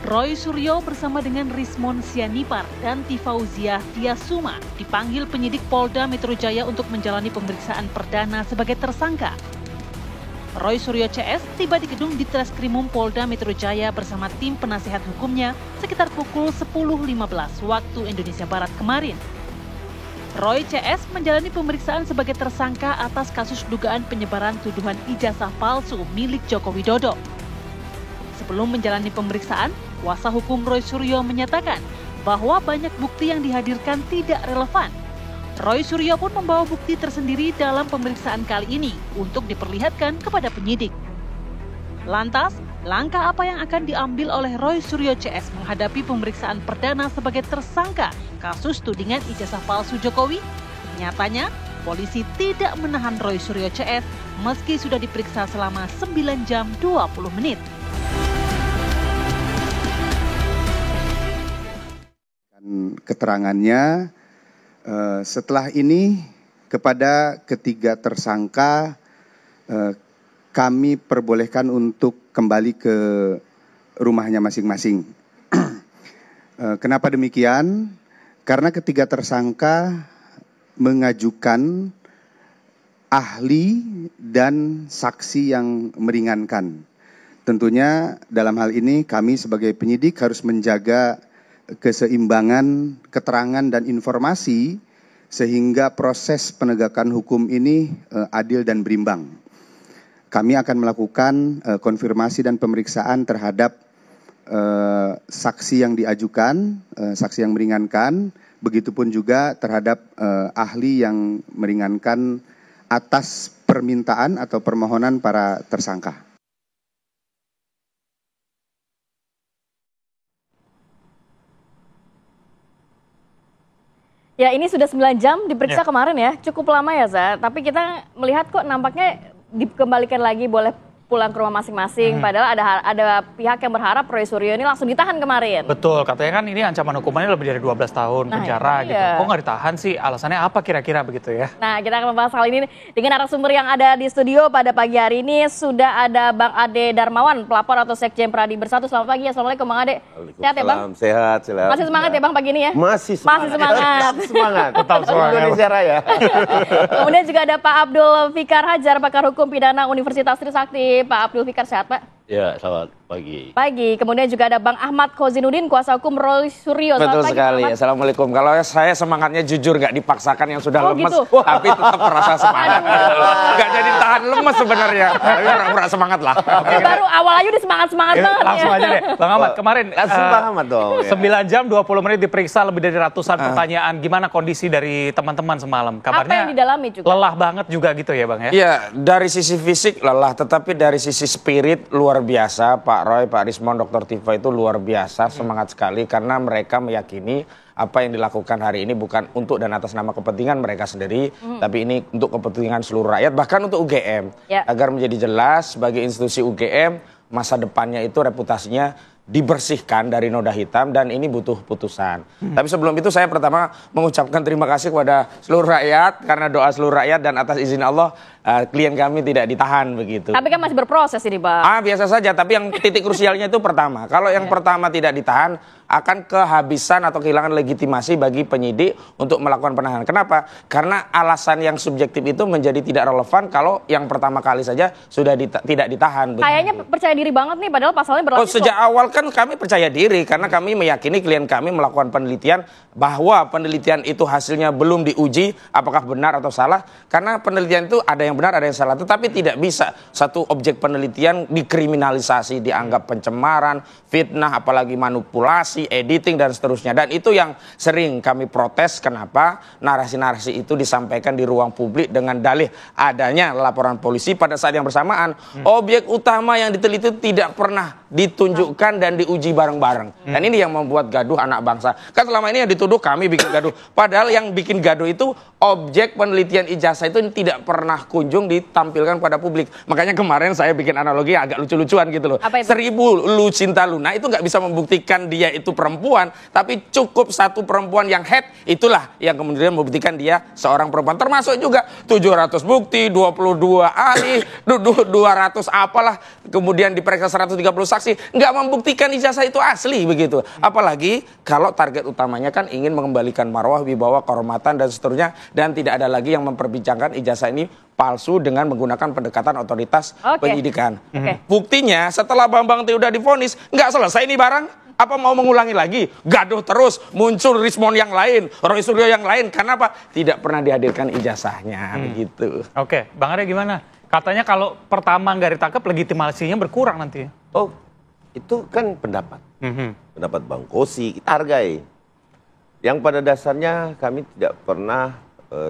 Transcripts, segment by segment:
Roy Suryo bersama dengan Rismon Sianipar dan Tifauziah Tiasuma dipanggil penyidik Polda Metro Jaya untuk menjalani pemeriksaan perdana sebagai tersangka. Roy Suryo CS tiba di gedung Ditreskrimum Polda Metro Jaya bersama tim penasehat hukumnya sekitar pukul 10.15 waktu Indonesia Barat kemarin. Roy CS menjalani pemeriksaan sebagai tersangka atas kasus dugaan penyebaran tuduhan ijazah palsu milik Joko Widodo. Sebelum menjalani pemeriksaan, kuasa hukum Roy Suryo menyatakan bahwa banyak bukti yang dihadirkan tidak relevan. Roy Suryo pun membawa bukti tersendiri dalam pemeriksaan kali ini untuk diperlihatkan kepada penyidik. Lantas, langkah apa yang akan diambil oleh Roy Suryo CS menghadapi pemeriksaan perdana sebagai tersangka kasus tudingan ijazah palsu Jokowi? Nyatanya, polisi tidak menahan Roy Suryo CS meski sudah diperiksa selama 9 jam 20 menit. Keterangannya setelah ini kepada ketiga tersangka kami perbolehkan untuk kembali ke rumahnya masing-masing. Kenapa demikian? Karena ketiga tersangka mengajukan ahli dan saksi yang meringankan. Tentunya dalam hal ini kami sebagai penyidik harus menjaga keseimbangan keterangan dan informasi sehingga proses penegakan hukum ini adil dan berimbang. Kami akan melakukan konfirmasi dan pemeriksaan terhadap saksi yang diajukan, saksi yang meringankan, begitupun juga terhadap ahli yang meringankan atas permintaan atau permohonan para tersangka. Ya, ini sudah 9 jam diperiksa kemarin ya, cukup lama ya Za. Tapi kita melihat kok nampaknya dikembalikan lagi boleh pulang ke rumah masing-masing. Padahal ada pihak yang berharap Roy Suryo ini langsung ditahan kemarin. Betul, katanya kan ini ancaman hukumannya lebih dari 12 tahun penjara gitu. Kok nggak ditahan sih? Alasannya apa kira-kira begitu ya? Nah, kita akan membahas hal ini dengan narasumber yang ada di studio pada pagi hari ini. Sudah ada Bang Ade Darmawan, pelapor atau Sekjen Pradi Bersatu. Selamat pagi, assalamualaikum Bang Ade. Sehat ya Bang? Sehat. Masih semangat ya Bang pagi ini ya? Masih semangat. Tetap semangat. Indonesia Raya. Kemudian juga ada Pak Abdul Fikar Hajar, pakar hukum pidana Universitas Trisakti. Pak Abdul Fikar, sehat Pak? Ya, selamat pagi. Kemudian juga ada Bang Ahmad Kozinudin, kuasa hukum Roy Suryo. Betul sekali. Assalamualaikum. Kalau saya semangatnya jujur, nggak dipaksakan yang sudah lemes, gitu? tapi tetap merasa semangat. Nggak jadi tahan lemes sebenarnya. Pura-pura semangat lah. Baru awal aja udah semangat banget. Langsung aja deh. Bang Ahmad, kemarin langsung Bang Ahmad dong. 9 jam 20 menit diperiksa lebih dari ratusan pertanyaan. Gimana kondisi dari teman-teman semalam? Kabarnya apa yang didalami juga? Lelah banget juga gitu ya Bang ya? Iya, dari sisi fisik lelah, tetapi dari sisi spirit luar biasa. Pak Roy, Pak Rismon, Dr. Tiva itu luar biasa, semangat sekali karena mereka meyakini apa yang dilakukan hari ini bukan untuk dan atas nama kepentingan mereka sendiri, tapi ini untuk kepentingan seluruh rakyat, bahkan untuk UGM. Agar menjadi jelas bagi institusi UGM, masa depannya itu reputasinya dibersihkan dari noda hitam dan ini butuh putusan. Tapi sebelum itu saya pertama mengucapkan terima kasih kepada seluruh rakyat karena doa seluruh rakyat dan atas izin Allah klien kami tidak ditahan begitu. Tapi kan masih berproses ini Bang. Biasa saja, tapi yang titik krusialnya itu pertama. Kalau yang pertama tidak ditahan akan kehabisan atau kehilangan legitimasi bagi penyidik untuk melakukan penahanan. Kenapa? Karena alasan yang subjektif itu menjadi tidak relevan kalau yang pertama kali saja sudah tidak ditahan. Kayaknya percaya diri banget nih padahal pasalnya berlaku. Sejak awal kan kami percaya diri karena kami meyakini klien kami melakukan penelitian bahwa penelitian itu hasilnya belum diuji apakah benar atau salah, karena penelitian itu ada yang benar ada yang salah, tetapi tidak bisa satu objek penelitian dikriminalisasi, dianggap pencemaran, fitnah, apalagi manipulasi, editing dan seterusnya. Dan itu yang sering kami protes, kenapa narasi-narasi itu disampaikan di ruang publik dengan dalih adanya laporan polisi pada saat yang bersamaan objek utama yang diteliti tidak pernah ditunjukkan dan diuji bareng-bareng. Dan ini yang membuat gaduh anak bangsa. Kan selama ini yang dituduh kami bikin gaduh. Padahal yang bikin gaduh itu objek penelitian ijazah itu tidak pernah kunjung ditampilkan pada publik. Makanya kemarin saya bikin analogi agak lucu-lucuan gitu loh. 1000 Lucinta Luna itu nggak bisa membuktikan dia itu perempuan, tapi cukup satu perempuan yang head, itulah yang kemudian membuktikan dia seorang perempuan. Termasuk juga 700 bukti, 22 ahli, 200 apalah, kemudian diperiksa 130 saksi, nggak membuktikan membuktikan ijazah itu asli begitu. Apalagi kalau target utamanya kan ingin mengembalikan marwah, wibawa, kehormatan dan seterusnya, dan tidak ada lagi yang memperbincangkan ijazah ini palsu dengan menggunakan pendekatan otoritas penyidikan. Buktinya setelah Bambang T udah divonis, nggak selesai nih barang. Apa mau mengulangi lagi? Gaduh terus, muncul Rismond yang lain, Roy Suryo yang lain. Karena apa? Tidak pernah dihadirkan ijazahnya, begitu. Oke, Bang Arya gimana? Katanya kalau pertama nggak ditangkap, legitimasinya berkurang nanti. Oh, itu kan pendapat. Pendapat Bang Kosi, kita hargai. Yang pada dasarnya kami tidak pernah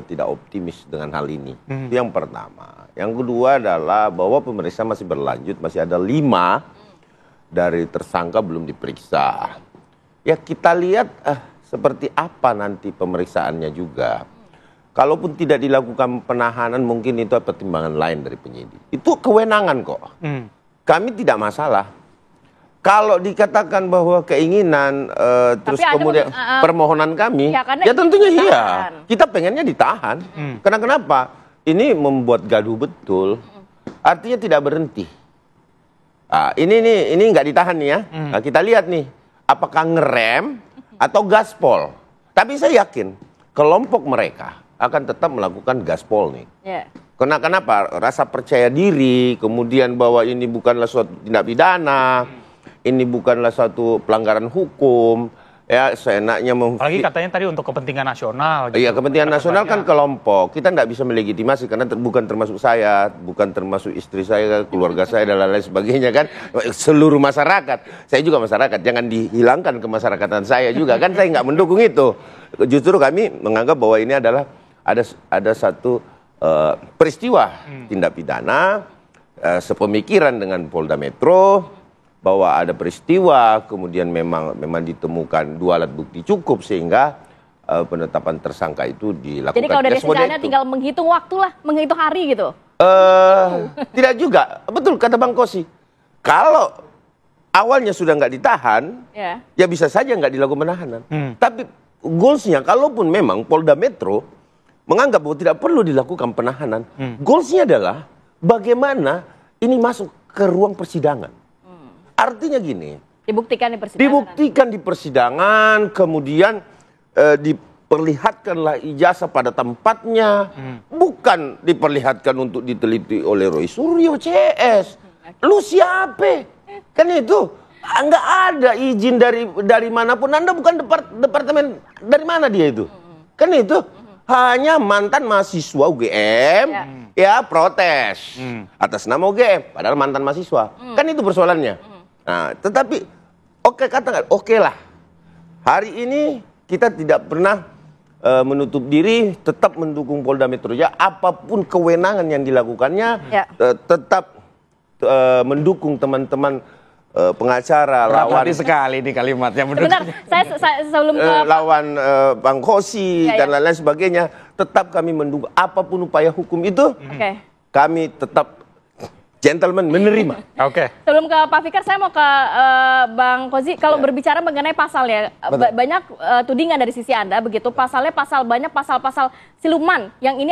tidak optimis dengan hal ini. Itu yang pertama. Yang kedua adalah bahwa pemeriksaan masih berlanjut, masih ada 5 dari tersangka belum diperiksa. Ya kita lihat seperti apa nanti pemeriksaannya juga. Kalaupun tidak dilakukan penahanan mungkin itu pertimbangan lain dari penyidik. Itu kewenangan kok. Kami tidak masalah. Kalau dikatakan bahwa keinginan terus kemudian permohonan kami, ya tentunya iya. Kita pengennya ditahan. Karena kenapa? Ini membuat gaduh betul. Artinya tidak berhenti. Ini nggak ditahan nih ya. Nah, kita lihat nih, apakah ngerem atau gaspol. Tapi saya yakin kelompok mereka akan tetap melakukan gaspol nih. Karena kenapa? Rasa percaya diri, kemudian bahwa ini bukanlah suatu tindak pidana, ini bukanlah suatu pelanggaran hukum. Ya, seenaknya apalagi katanya tadi untuk kepentingan nasional. Iya, kepentingan nasional kan kelompok. Kita tidak bisa melegitimasi karena bukan termasuk saya, bukan termasuk istri saya, keluarga saya dan lain-lain sebagainya kan. Seluruh masyarakat. Saya juga masyarakat. Jangan dihilangkan kemasyarakatan saya juga kan. Saya nggak mendukung itu. Justru kami menganggap bahwa ini adalah ada satu peristiwa tindak pidana sepemikiran dengan Polda Metro. Bahwa ada peristiwa, kemudian memang ditemukan 2 alat bukti cukup sehingga penetapan tersangka itu dilakukan. Jadi kalau dari sisi Anda tinggal menghitung waktu lah, menghitung hari gitu? Tidak juga, betul kata Bang Kosi. Kalau awalnya sudah nggak ditahan, ya bisa saja nggak dilakukan penahanan. Tapi goalsnya, kalaupun memang Polda Metro menganggap bahwa tidak perlu dilakukan penahanan, goalsnya adalah bagaimana ini masuk ke ruang persidangan. Artinya gini, dibuktikan di persidangan, kemudian diperlihatkanlah ijazah pada tempatnya, bukan diperlihatkan untuk diteliti oleh Roy Suryo CS. Lu siapa? Kan itu nggak ada izin dari manapun. Anda bukan departemen, dari mana dia itu? Kan itu hanya mantan mahasiswa UGM ya protes atas nama UGM, padahal mantan mahasiswa. Kan itu persoalannya. Nah, tetapi katakan oke lah. Hari ini kita tidak pernah menutup diri, tetap mendukung Polda Metro Jaya, apapun kewenangan yang dilakukannya, tetap mendukung teman-teman pengacara lawan sekali di kalimatnya. Sebentar, saya sebelum lawan Bang Kosi dan lain-lain sebagainya, tetap kami mendukung apapun upaya hukum itu. Kami tetap gentleman menerima. Sebelum ke Pak Fikar, saya mau ke Bang Kozi. Kalau berbicara mengenai pasal ya, banyak tudingan dari sisi Anda begitu. Pasalnya banyak pasal-pasal siluman yang ini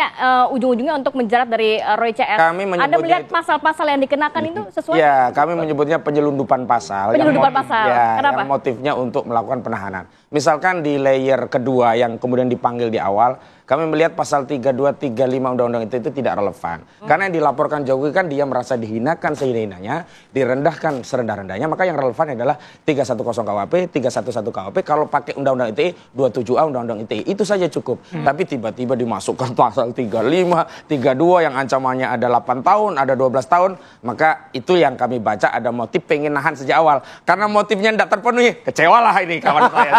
ujung-ujungnya untuk menjerat dari Roy CS. Anda melihat pasal-pasal yang dikenakan itu sesuai? Ya, kami menyebutnya penyelundupan pasal. Kenapa? Yang motifnya untuk melakukan penahanan. Misalkan di layer kedua yang kemudian dipanggil di awal, kami melihat pasal 32, 35 Undang-Undang itu tidak relevan. Karena yang dilaporkan Jokowi kan dia merasa dihinakan sehina-hinanya, direndahkan serendah-rendahnya, maka yang relevan adalah 310 KUHP, 311 KUHP, kalau pakai Undang-Undang ITE, 27A Undang-Undang ITE, itu saja cukup. Tapi tiba-tiba dimasukkan pasal 35, 32 yang ancamannya ada 8 tahun, ada 12 tahun, maka itu yang kami baca ada motif pengen nahan sejak awal. Karena motifnya tidak terpenuhi, kecewalah ini kawan saya.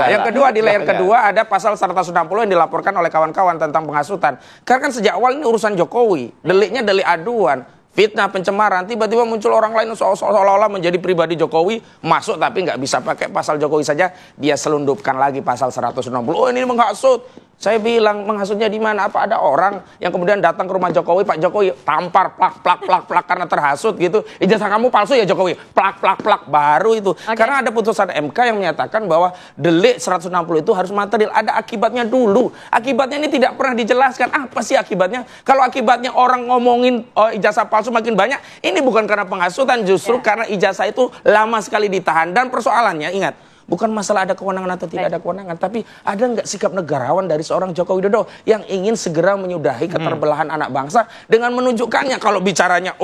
Yang kedua, di layer kedua ada pasal 160 yang dilaporkan oleh kawan-kawan tentang penghasutan. Karena kan sejak awal ini urusan Jokowi, deliknya delik aduan, fitnah, pencemaran, tiba-tiba muncul orang lain seolah-olah menjadi pribadi Jokowi, masuk tapi nggak bisa pakai pasal Jokowi saja, dia selundupkan lagi pasal 160. Oh, ini menghasut. Saya bilang, menghasutnya di mana? Apa ada orang yang kemudian datang ke rumah Jokowi, Pak Jokowi tampar plak karena terhasut gitu. Ijazah kamu palsu ya Jokowi, plak baru itu. Karena ada putusan MK yang menyatakan bahwa delik 160 itu harus material. Ada akibatnya dulu. Akibatnya ini tidak pernah dijelaskan. Apa sih akibatnya? Kalau akibatnya orang ngomongin ijazah palsu makin banyak, ini bukan karena penghasutan, justru karena ijazah itu lama sekali ditahan. Dan persoalannya, ingat, bukan masalah ada kewenangan atau tidak ada kewenangan, tapi ada nggak sikap negarawan dari seorang Joko Widodo yang ingin segera menyudahi keterbelahan anak bangsa dengan menunjukkannya. Kalau bicaranya,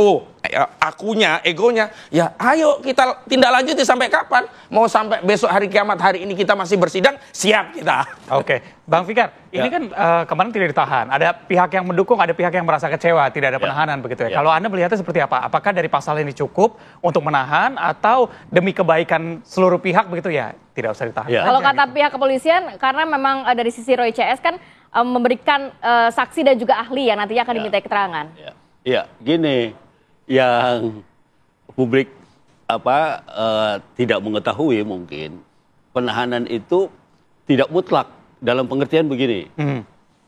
akunya, egonya, ya ayo kita tindak lanjuti sampai kapan? Mau sampai besok hari kiamat, hari ini kita masih bersidang, siap kita. Oke, Bang Fikar, ini kan kemarin tidak ditahan. Ada pihak yang mendukung, ada pihak yang merasa kecewa, tidak ada penahanan begitu ya. Kalau Anda melihatnya seperti apa? Apakah dari pasal ini cukup untuk menahan atau demi kebaikan seluruh pihak begitu ya? Tidak usah ditahan. Kalau kata pihak kepolisian, karena memang dari sisi Roy CS kan memberikan saksi dan juga ahli yang nantinya akan diminta keterangan. Iya, gini, yang publik tidak mengetahui mungkin penahanan itu tidak mutlak dalam pengertian begini.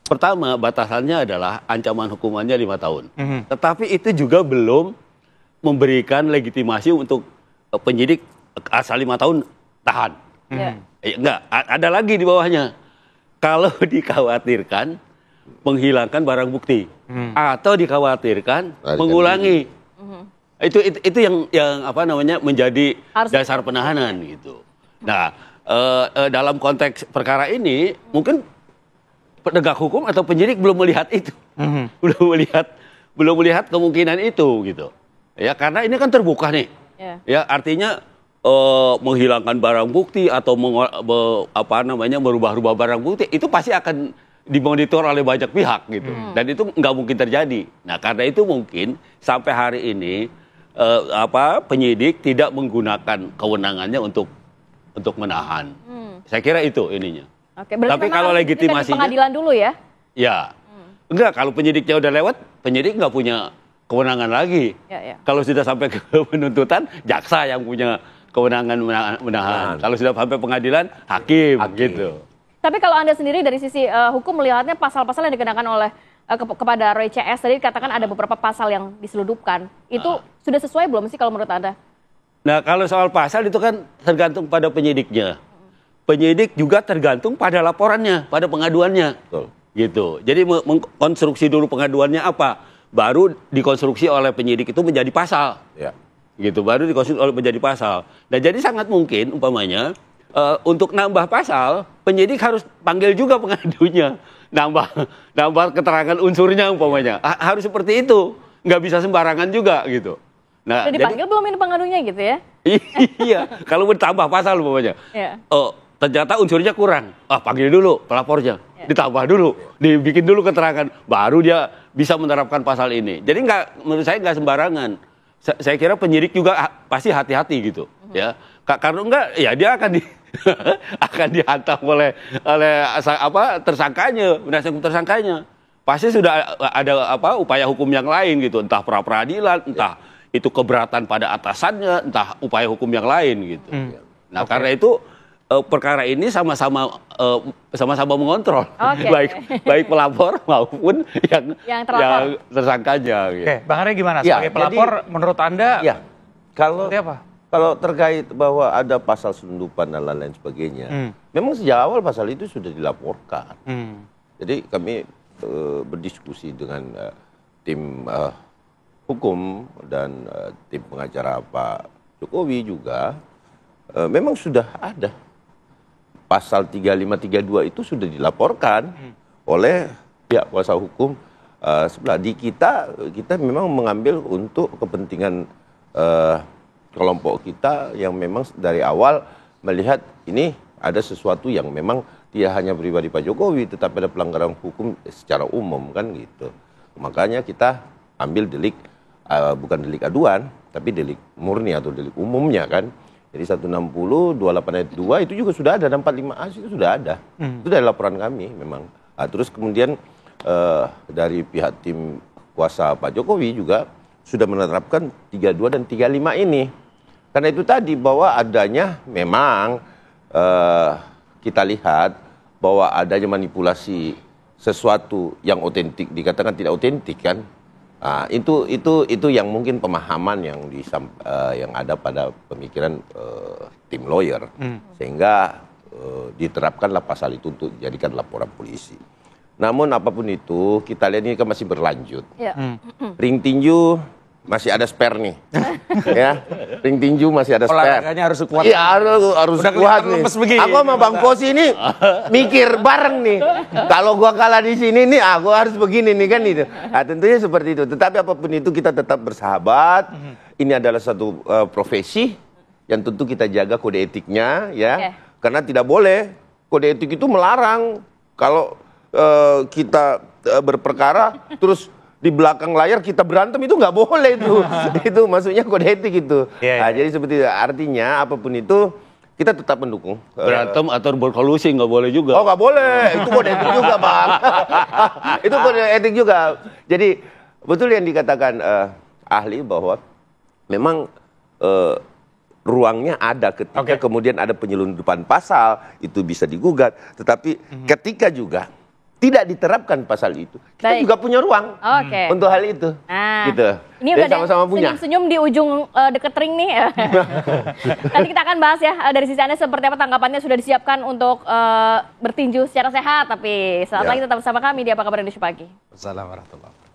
Pertama, batasannya adalah ancaman hukumannya 5 tahun. Tetapi itu juga belum memberikan legitimasi untuk penyidik asal 5 tahun tahan. Enggak, ada lagi di bawahnya. Kalau dikhawatirkan menghilangkan barang bukti atau dikhawatirkan mengulangi. Itu yang menjadi dasar penahanan gitu. Nah, dalam konteks perkara ini mungkin penegak hukum atau penyidik belum melihat itu. Belum melihat kemungkinan itu gitu. Ya, karena ini kan terbuka nih. Ya, artinya menghilangkan barang bukti atau merubah-rubah barang bukti itu pasti akan dimonitor oleh banyak pihak gitu. Dan itu nggak mungkin terjadi. Nah, karena itu mungkin sampai hari ini penyidik tidak menggunakan kewenangannya untuk menahan. Saya kira itu ininya. Oke, tapi kalau legitimasinya pengadilan dulu ya? Ya. Enggak, kalau penyidiknya udah lewat, penyidik nggak punya kewenangan lagi. Kalau sudah sampai ke penuntutan, jaksa yang punya kewenangan menahan. Kalau sudah sampai pengadilan, hakim. Gitu. Tapi kalau Anda sendiri dari sisi hukum melihatnya pasal-pasal yang dikenakan oleh kepada Roy CS tadi dikatakan ada beberapa pasal yang diseludupkan. Itu sudah sesuai belum sih kalau menurut Anda? Nah, kalau soal pasal itu kan tergantung pada penyidiknya. Penyidik juga tergantung pada laporannya, pada pengaduannya. Gitu. Jadi mengkonstruksi dulu pengaduannya apa, baru dikonstruksi oleh penyidik itu menjadi pasal. Gitu, baru dikonstruksi menjadi pasal. Dan jadi sangat mungkin umpamanya untuk nambah pasal, penyidik harus panggil juga pengadunya, nambah keterangan unsurnya umpamanya. Harus seperti itu, nggak bisa sembarangan juga gitu. Nah, sudah dipanggil belum ini pengadunya gitu ya? Iya, kalau bertambah pasal umpamanya. Ternyata unsurnya kurang, panggil dulu pelapornya, ditambah dulu, dibikin dulu keterangan, baru dia bisa menerapkan pasal ini. Jadi menurut saya nggak sembarangan. Saya kira penyidik juga pasti hati-hati gitu, ya. Karena enggak, ya dia akan dihantam oleh tersangkanya, penasihat hukum tersangkanya. Pasti sudah ada upaya hukum yang lain gitu, entah pra-peradilan, entah itu keberatan pada atasannya, entah upaya hukum yang lain gitu. Nah, karena itu perkara ini sama-sama mengontrol, baik pelapor maupun yang tersangkanya. Oke, Bang Arya gimana? Sebagai pelapor, menurut Anda seperti apa? Kalau terkait bahwa ada pasal selundupan dan lain-lain sebagainya, memang sejak awal pasal itu sudah dilaporkan. Jadi kami berdiskusi dengan tim hukum dan tim pengacara Pak Jokowi juga, memang sudah ada. Pasal 3532 itu sudah dilaporkan oleh pihak kuasa hukum sebelah. Di kita memang mengambil untuk kepentingan kelompok kita yang memang dari awal melihat ini ada sesuatu yang memang tidak hanya pribadi Pak Jokowi, tetapi ada pelanggaran hukum secara umum kan gitu. Makanya kita ambil delik bukan delik aduan, tapi delik murni atau delik umumnya kan. Jadi 160, 28 ayat 2 itu juga sudah ada, dan 45A itu sudah ada. Itu dari laporan kami memang. Terus kemudian dari pihak tim kuasa Pak Jokowi juga sudah menerapkan 32 dan 35 ini. Karena itu tadi bahwa adanya memang kita lihat bahwa adanya manipulasi sesuatu yang otentik dikatakan tidak otentik kan. Nah, itu yang mungkin pemahaman yang ada pada pemikiran tim lawyer, sehingga diterapkanlah pasal itu untuk dijadikan laporan polisi. Namun apapun itu kita lihat ini kan masih berlanjut. Ring tinju masih ada spare nih, ya. Ring tinju masih ada spare. Olahraganya harus kuat. Iya harus kuat nih. Aku sama Bang Kosi ini mikir bareng nih. Kalau gua kalah di sini nih, gua harus begini nih kan itu. Nah, tentunya seperti itu. Tetapi apapun itu kita tetap bersahabat. Ini adalah satu profesi yang tentu kita jaga kode etiknya, ya. Karena tidak boleh kode etik itu melarang kalau kita berperkara terus di belakang layar kita berantem, itu nggak boleh itu. Itu maksudnya kode etik itu. Jadi seperti itu. Artinya apapun itu kita tetap mendukung. Berantem atau berkolusi nggak boleh juga. Oh nggak boleh, itu kode etik juga Bang. Itu kode etik juga. Jadi betul yang dikatakan ahli bahwa memang ruangnya ada ketika kemudian ada penyelundupan pasal, itu bisa digugat. Tetapi ketika juga tidak diterapkan pasal itu, kita juga punya ruang untuk hal itu. Gitu. Ini udah sama-sama punya. Senyum-senyum di ujung deket ring nih. Nanti kita akan bahas ya dari sisi Anda seperti apa tanggapannya, sudah disiapkan untuk bertinju secara sehat. Tapi saat lagi tetap bersama kami di Apa Kabar Indonesia Pagi. Assalamualaikum warahmatullahi wabarakatuh.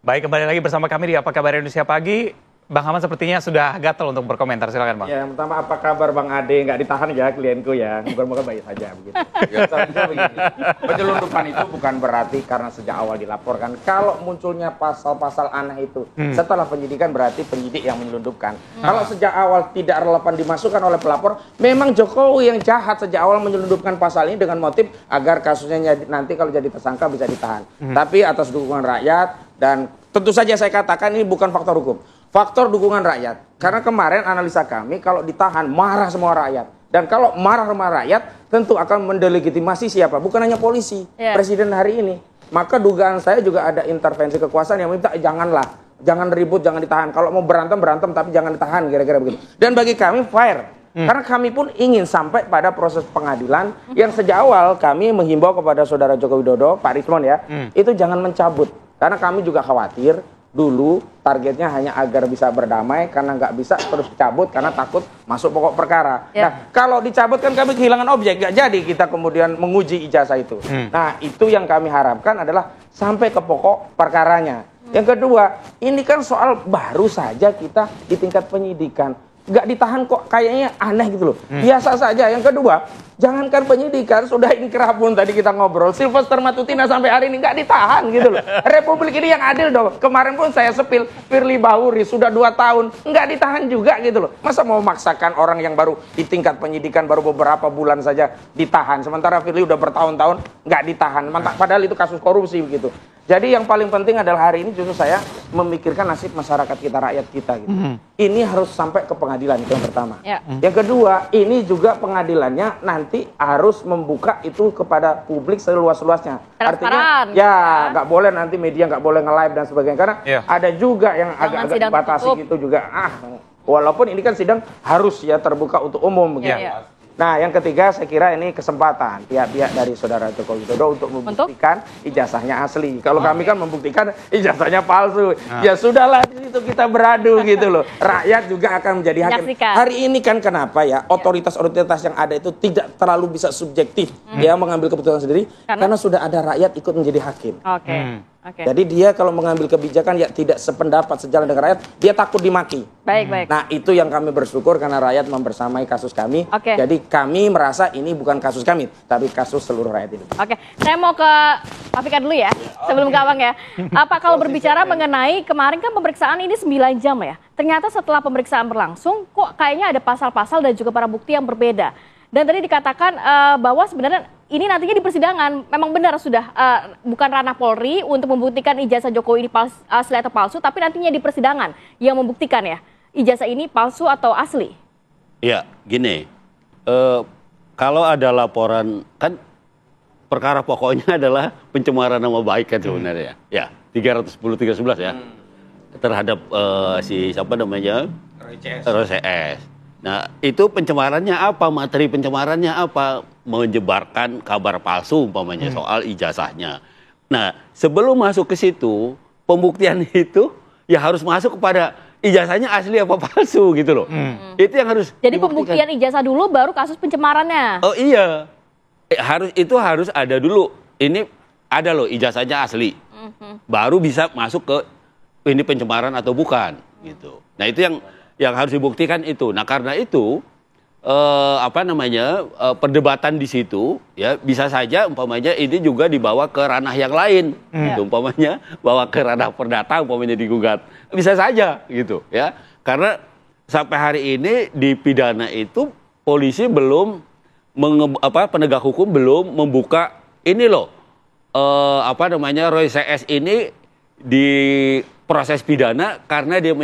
Baik, kembali lagi bersama kami di Apa Kabar Indonesia Pagi. Bang Hamam sepertinya sudah gatal untuk berkomentar, silakan Bang. Ya, yang pertama apa kabar Bang Ade, nggak ditahan ya klienku ya, moga-moga baik saja begitu. Soalnya begini, penyelundupan itu bukan berarti karena sejak awal dilaporkan. Kalau munculnya pasal-pasal aneh itu setelah penyidikan berarti penyidik yang menyelundupkan. Kalau sejak awal tidak relevan dimasukkan oleh pelapor, memang Jokowi yang jahat sejak awal menyelundupkan pasal ini dengan motif agar kasusnya nanti kalau jadi tersangka bisa ditahan. Tapi atas dukungan rakyat, dan tentu saja saya katakan ini bukan faktor hukum. Faktor dukungan rakyat. Karena kemarin analisa kami kalau ditahan marah semua rakyat. Dan kalau marah semua rakyat tentu akan mendelegitimasi siapa? Bukan hanya polisi, presiden hari ini. Maka dugaan saya juga ada intervensi kekuasaan yang minta janganlah, jangan ribut, jangan ditahan. Kalau mau berantem tapi jangan ditahan, kira-kira begitu. Dan bagi kami fair. Karena kami pun ingin sampai pada proses pengadilan yang sejak awal kami menghimbau kepada saudara Joko Widodo, Pak Ridwan ya, itu jangan mencabut. Karena kami juga khawatir dulu targetnya hanya agar bisa berdamai, karena nggak bisa terus dicabut karena takut masuk pokok perkara. Nah, kalau dicabut kan kami kehilangan objek, nggak jadi kita kemudian menguji ijazah itu. Nah, itu yang kami harapkan adalah sampai ke pokok perkaranya. Yang kedua, ini kan soal baru saja kita di tingkat penyidikan. Nggak ditahan kok kayaknya aneh gitu loh. Biasa saja. Yang kedua, jangankan penyidikan, sudah inkrah pun tadi kita ngobrol. Sylvester Matutina sampai hari ini nggak ditahan gitu loh. Republik ini yang adil dong. Kemarin pun saya sepil Firly Bahuri sudah 2 tahun. Nggak ditahan juga gitu loh. Masa mau memaksakan orang yang baru di tingkat penyidikan baru beberapa bulan saja ditahan. Sementara Firly udah bertahun-tahun nggak ditahan. Padahal itu kasus korupsi begitu. Jadi yang paling penting adalah hari ini justru saya memikirkan nasib masyarakat kita, rakyat kita gitu. Ini harus sampai ke pengadilan, itu yang pertama. Yang kedua, ini juga pengadilannya nanti harus membuka itu kepada publik seluas-luasnya. Artinya ya nggak boleh nanti media nggak boleh nge-live dan sebagainya. Karena ada juga yang agak-agak dibatasi gitu juga. Walaupun ini kan sidang harus ya terbuka untuk umum begitu. Nah, yang ketiga saya kira ini kesempatan pihak-pihak dari saudara Joko Widodo untuk membuktikan ijazahnya asli. Kalau kami kan membuktikan ijazahnya palsu. Ya sudahlah, di situ kita beradu gitu loh. Rakyat juga akan menjadi hakim. Hari ini kan kenapa ya otoritas-otoritas yang ada itu tidak terlalu bisa subjektif ya mengambil keputusan sendiri karena sudah ada rakyat ikut menjadi hakim. Jadi dia kalau mengambil kebijakan ya tidak sependapat sejalan dengan rakyat, dia takut dimaki. Baik. Nah, itu yang kami bersyukur karena rakyat membersamai kasus kami. Jadi kami merasa ini bukan kasus kami, tapi kasus seluruh rakyat ini. Saya mau ke Pak Fikar dulu ya, sebelum ke Abang ya. Apa kalau berbicara mengenai kemarin kan pemeriksaan ini 9 jam ya. Ternyata setelah pemeriksaan berlangsung kok kayaknya ada pasal-pasal dan juga barang bukti yang berbeda. Dan tadi dikatakan bahwa sebenarnya ini nantinya di persidangan memang benar sudah bukan ranah Polri untuk membuktikan ijazah Jokowi ini asli atau palsu, tapi nantinya di persidangan yang membuktikan ya ijazah ini palsu atau asli. Ya, gini, kalau ada laporan kan perkara pokoknya adalah pencemaran nama baik kan sebenarnya. Ya, 310-311 ya terhadap si siapa namanya Roy CS. Nah, itu pencemarannya apa? Materi pencemarannya apa? Menyebarkan kabar palsu umpamanya soal ijazahnya. Nah, sebelum masuk ke situ, pembuktian itu ya harus masuk kepada ijazahnya asli apa palsu gitu loh. Itu yang harus Jadi dibuktikan. pembuktian ijazah dulu baru kasus pencemarannya. Oh iya. Harus ada dulu. Ini ada loh ijazahnya asli. Baru bisa masuk ke ini pencemaran atau bukan gitu. Nah, itu yang harus dibuktikan itu. Nah, karena itu perdebatan di situ ya bisa saja umpamanya ini juga dibawa ke ranah yang lain. Gitu, umpamanya bawa ke ranah perdata umpamanya digugat. Bisa saja gitu ya. Karena sampai hari ini di pidana itu polisi belum penegak hukum belum membuka ini loh Roy CS ini di proses pidana karena dia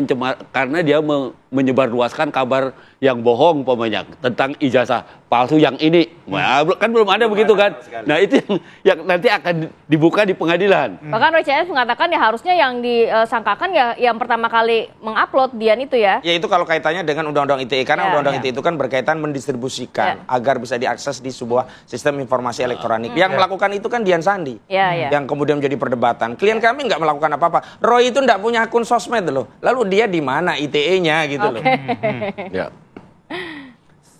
menyebarluaskan kabar yang bohong umpamanya tentang ijazah palsu yang ini. Nah, kan belum ada begitu kan. Nah, itu yang nanti akan dibuka di pengadilan. Bahkan Roy CS mengatakan ya harusnya yang disangkakan ya yang pertama kali mengupload Dian itu ya. Ya itu kalau kaitannya dengan Undang-Undang ITE karena Undang-Undang ITE itu kan berkaitan mendistribusikan agar bisa diakses di sebuah sistem informasi elektronik. Yang melakukan itu kan Dian Sandi. Yang kemudian menjadi perdebatan. Klien kami nggak melakukan apa-apa. Roy itu nggak punya akun sosmed loh. Lalu dia di mana ITE-nya gitu loh. Ya.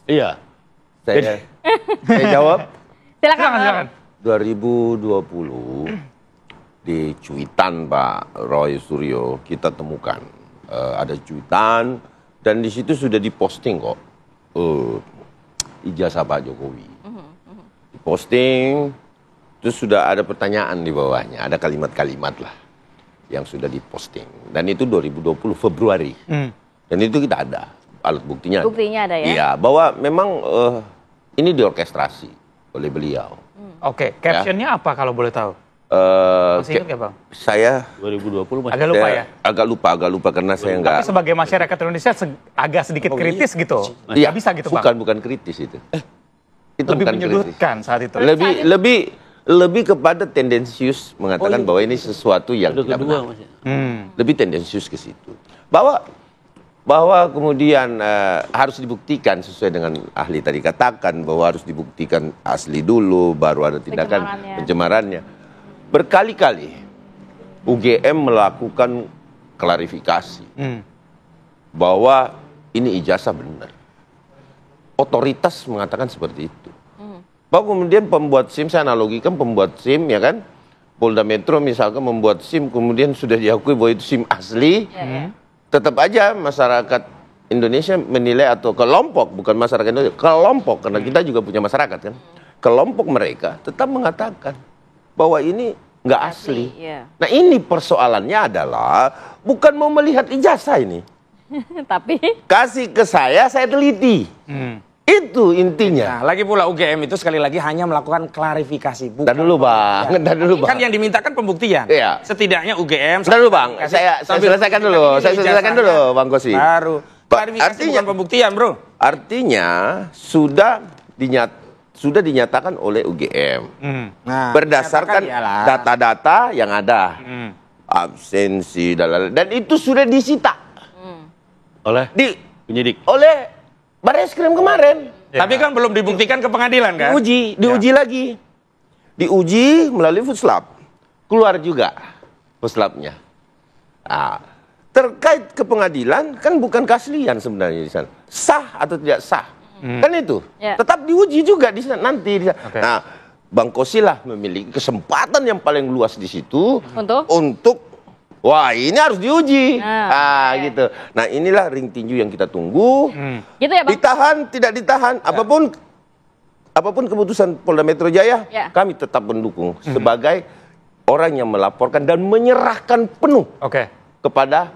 Iya. Saya jawab. Silakan. 2020 di cuitan Pak Roy Suryo kita temukan ada cuitan dan di situ sudah diposting kok ijazah Pak Jokowi. Diposting terus sudah ada pertanyaan di bawahnya, ada kalimat-kalimat lah yang sudah diposting dan itu 2020 Februari. Dan itu kita ada alat buktinya. Buktinya ada ya? Iya, bahwa memang ini diorkestrasi oleh beliau. Oke, captionnya apa kalau boleh tahu? Masih ingat nggak Bang? Saya 2020 agak lupa ya? Agak lupa karena saya nggak. Tapi sebagai masyarakat Indonesia agak sedikit kritis gitu. Iya, bisa gitu Bang? Bukan kritis itu. Itu lebih bukan menyudutkan kritis. saat itu. Lebih kepada tendensius mengatakan bahwa ini sesuatu yang tidak benar. Lebih tendensius ke situ. Bahwa kemudian harus dibuktikan sesuai dengan ahli tadi katakan bahwa harus dibuktikan asli dulu baru ada tindakan pencemarannya. Berkali-kali UGM melakukan klarifikasi bahwa ini ijazah benar. Otoritas mengatakan seperti itu. Bahwa kemudian pembuat SIM, saya analogikan pembuat SIM ya kan, Polda Metro misalkan membuat SIM kemudian sudah diakui bahwa itu SIM asli. Tetap aja masyarakat Indonesia menilai atau kelompok, bukan masyarakat Indonesia, kelompok, karena kita juga punya masyarakat kan. Kelompok mereka tetap mengatakan bahwa ini nggak asli. Nah ini persoalannya adalah bukan mau melihat ijazah ini. Tapi kasih ke saya teliti. Itu intinya. Nah, lagi pula UGM itu sekali lagi hanya melakukan klarifikasi. Ntar dulu bang. Kan yang dimintakan pembuktian. Iya. Setidaknya UGM. Ntar dulu bang. Saya selesaikan dulu. Saya selesaikan dulu Bang Kosi. Baru. Klarifikasi bukan pembuktian bro. Artinya sudah dinyatakan oleh UGM. Nah, berdasarkan data-data yang ada. Absensi dan itu sudah disita. Oleh penyidik. Oleh Barreskrim kemarin. Tapi kan belum dibuktikan ke pengadilan kan? Diuji lagi. Diuji melalui Puslap. Keluar juga Puslapnya. Nah, terkait ke pengadilan kan bukan keaslian sebenarnya di sana. Sah atau tidak sah. Kan itu. Tetap diuji juga di sana nanti. Nah, Bang Kosi lah memiliki kesempatan yang paling luas di situ untuk wah ini harus diuji, gitu. Nah inilah ring tinju yang kita tunggu. Gitu ya Bang? Ditahan, tidak ditahan, apapun keputusan Polda Metro Jaya, kami tetap mendukung sebagai orang yang melaporkan dan menyerahkan penuh kepada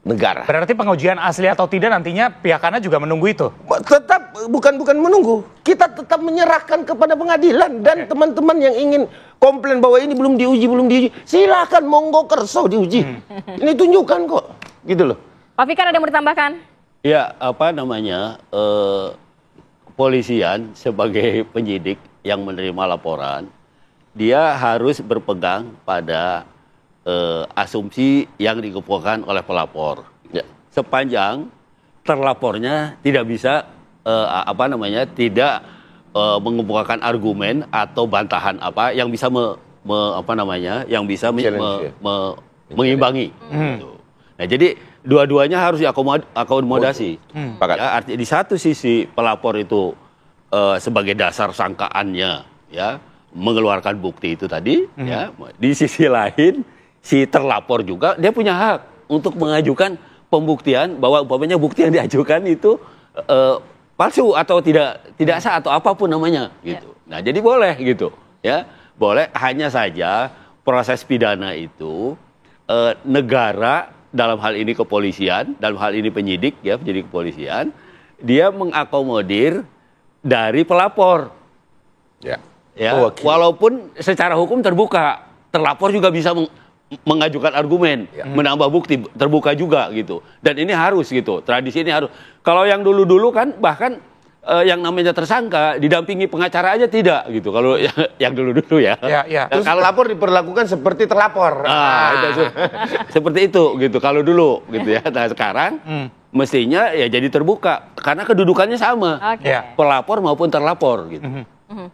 negara. Berarti pengujian asli atau tidak nantinya pihak Anda juga menunggu itu? Tetap, bukan menunggu. Kita tetap menyerahkan kepada pengadilan. Dan teman-teman yang ingin komplain bahwa ini belum diuji, silakan monggo kerso diuji. Ini tunjukkan kok, gitu loh. Pak Fikar ada yang mau ditambahkan? Ya, kepolisian sebagai penyidik yang menerima laporan, dia harus berpegang pada asumsi yang dikemukakan oleh pelapor. Sepanjang terlapornya tidak bisa tidak mengemukakan argumen atau bantahan yang bisa mengimbangi. Gitu. Nah, jadi dua-duanya harus diakomodasi. Ya, di satu sisi pelapor itu sebagai dasar sangkaannya, ya, mengeluarkan bukti itu tadi, ya. Di sisi lain si terlapor juga dia punya hak untuk mengajukan pembuktian bahwa umpamanya bukti yang diajukan itu palsu atau tidak sah atau apapun namanya gitu. Nah, jadi boleh gitu, ya. Boleh, hanya saja proses pidana itu negara dalam hal ini kepolisian, dalam hal ini penyidik kepolisian, dia mengakomodir dari pelapor. Ya. Walaupun secara hukum terbuka, terlapor juga bisa mengajukan argumen, menambah bukti, terbuka juga gitu. Dan ini harus gitu, tradisi ini harus. Kalau yang dulu-dulu kan bahkan yang namanya tersangka didampingi pengacara aja tidak gitu. Kalau yang dulu-dulu ya. Terus kalau lapor diperlakukan seperti terlapor. Seperti itu gitu kalau dulu gitu ya. Nah, sekarang mestinya ya jadi terbuka karena kedudukannya sama. Pelapor maupun terlapor gitu.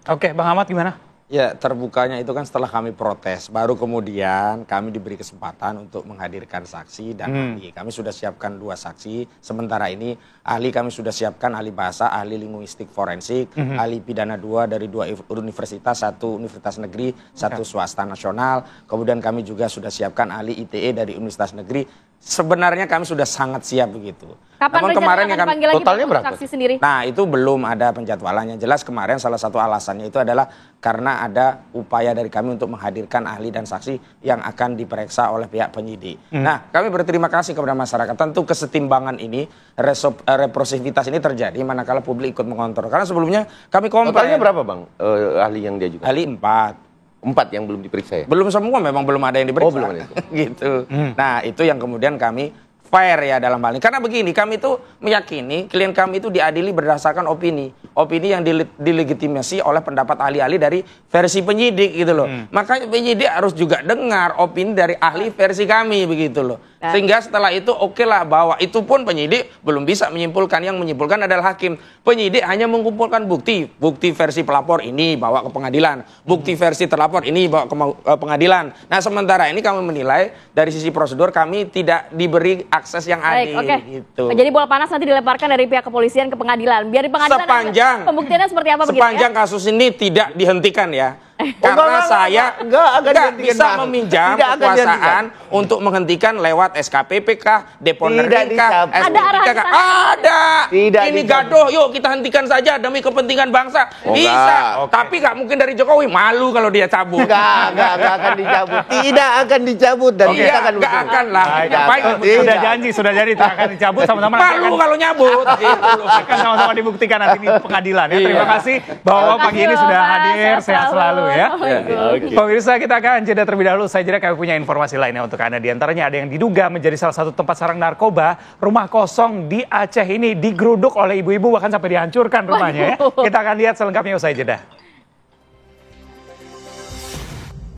Oke, Bang Ahmad gimana? Ya, terbukanya itu kan setelah kami protes, baru kemudian kami diberi kesempatan untuk menghadirkan saksi dan ahli. Kami sudah siapkan 2 saksi, sementara ini ahli kami sudah siapkan ahli bahasa, ahli linguistik forensik, ahli pidana 2 dari 2 universitas, 1 universitas negeri, 1 swasta nasional. Kemudian kami juga sudah siapkan ahli ITE dari universitas negeri. Sebenarnya kami sudah sangat siap begitu. Kapan kemarin yang kami totalnya berapa? Saksi sendiri? Nah, itu belum ada penjadwalannya. Jelas kemarin salah satu alasannya itu adalah karena ada upaya dari kami untuk menghadirkan ahli dan saksi yang akan diperiksa oleh pihak penyidik. Nah, kami berterima kasih kepada masyarakat. Tentu kesetimbangan ini, reprosivitas ini terjadi manakala publik ikut mengontrol. Karena sebelumnya kami komplain. Totalnya berapa, Bang, ahli yang diajukan? Ahli 4. 4 yang belum diperiksa ya? Belum semua, memang belum ada yang diperiksa. Oh, belum ada itu. Gitu. Nah, itu yang kemudian kami fair ya dalam hal ini. Karena begini, kami itu meyakini klien kami itu diadili berdasarkan opini. Opini yang dilegitimasi oleh pendapat ahli-ahli dari versi penyidik gitu loh. Makanya penyidik harus juga dengar opini dari ahli versi kami begitu loh. Sehingga setelah itu oke lah bahwa itu pun penyidik belum bisa menyimpulkan. Yang menyimpulkan adalah hakim. Penyidik hanya mengumpulkan bukti. Bukti versi pelapor ini bawa ke pengadilan. Bukti versi terlapor ini bawa ke pengadilan. Nah, sementara ini kami menilai dari sisi prosedur kami tidak diberi akses yang adil. Gitu. Jadi bola panas nanti dilemparkan dari pihak kepolisian ke pengadilan. Biar di pengadilan pembuktiannya seperti apa begitu ya? Sepanjang kasus ini tidak dihentikan ya. Karena saya nggak bisa meminjam kekuasaan untuk menghentikan lewat SKPPK, Deponerinka, SPPK. Ada. Ini gaduh, yuk kita hentikan saja demi kepentingan bangsa. Bisa. Tapi nggak mungkin dari Jokowi. Malu kalau dia cabut. Nggak akan dicabut. Tidak akan dicabut. Dan nggak akan lah. Sudah janji, sudah jadi tidak akan dicabut sama-sama. Malu kalau nyabut. Akan sama-sama dibuktikan nanti di pengadilan. Terima kasih bahwa pagi ini sudah hadir. Sehat selalu ya. Pemirsa, kita akan jeda terlebih dahulu. Saya jeda, kami punya informasi lainnya untuk Anda. Di antaranya ada yang diduga menjadi salah satu tempat sarang narkoba. Rumah kosong di Aceh ini digeruduk oleh ibu-ibu, bahkan sampai dihancurkan rumahnya ya. Kita akan lihat selengkapnya usai jeda.